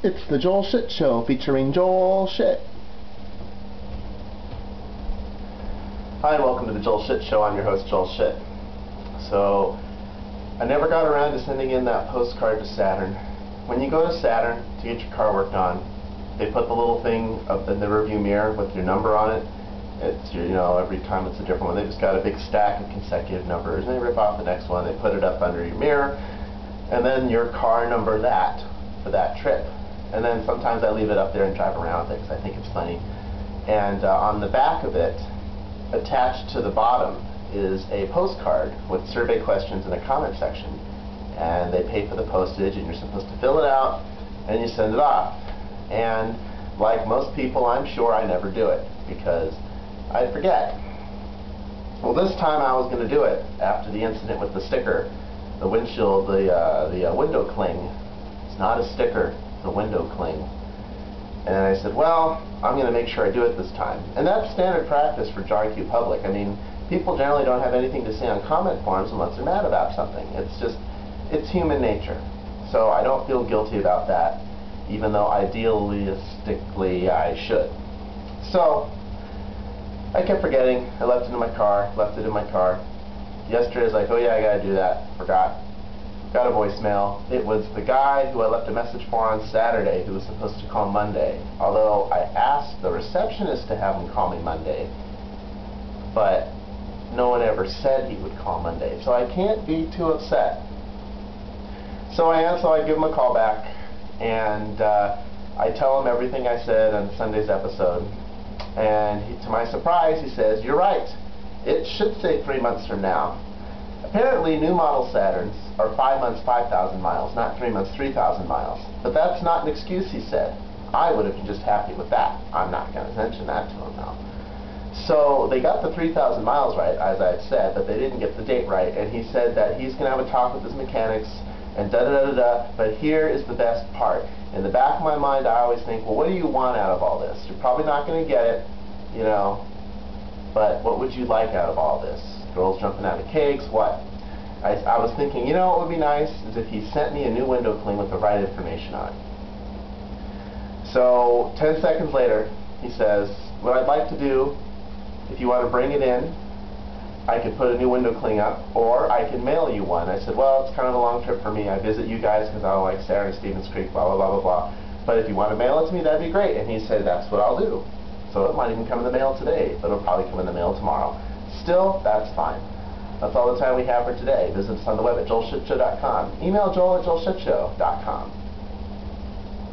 It's the Joel Shit Show featuring Joel Shit. Hi and welcome to the Joel Shit Show. I'm your host, Joel Shit. So, I never got around to sending in that postcard to Saturn. When you go to Saturn to get your car worked on, they put the little thing up in the rearview mirror with your number on it. It's your, every time it's a different one. They just got a big stack of consecutive numbers, and they rip off the next one. They put it up under your mirror, and then your car number that for that trip. And then sometimes I leave it up there and drive around with it because I think it's funny. And on the back of it, attached to the bottom, is a postcard with survey questions and a comment section. And they pay for the postage, and you're supposed to fill it out, and you send it off. And like most people, I'm sure I never do it because I forget. Well, this time I was going to do it after the incident with the sticker, the windshield, the window cling. It's not a sticker. The window cling. And I said, well, I'm going to make sure I do it this time. And that's standard practice for JarQ Public. I mean, people generally don't have anything to say on comment forums unless they're mad about something. It's human nature. So I don't feel guilty about that, even though idealistically I should. So I kept forgetting. I left it in my car. Yesterday I was like, oh yeah, I got to do that. Forgot. Got a voicemail. It was the guy who I left a message for on Saturday who was supposed to call Monday. Although I asked the receptionist to have him call me Monday, but no one ever said he would call Monday. So I can't be too upset. So I give him a call back, and I tell him everything I said on Sunday's episode. And to my surprise, he says, you're right. It should say 3 months from now. Apparently, new model Saturns are 5 months, 5,000 miles, not 3 months, 3,000 miles. But that's not an excuse, he said. I would have been just happy with that. I'm not going to mention that to him now. So they got the 3,000 miles right, as I've said, but they didn't get the date right. And he said that he's going to have a talk with his mechanics and da-da-da-da-da. But here is the best part. In the back of my mind, I always think, well, what do you want out of all this? You're probably not going to get it, but what would you like out of all this? Girls jumping out of cakes, what? I was thinking, what would be nice is if he sent me a new window cling with the right information on it. So 10 seconds later, he says, what I'd like to do, if you want to bring it in, I could put a new window cling up, or I can mail you one. I said, well, it's kind of a long trip for me. I visit you guys because I don't like Saturn, Stevens Creek, blah, blah, blah, blah, blah. But if you want to mail it to me, that'd be great. And he said, that's what I'll do. So it might even come in the mail today, but it'll probably come in the mail tomorrow. Still, that's fine. That's all the time we have for today. Visit us on the web at joelshitshow.com. Email joel@joelshitshow.com.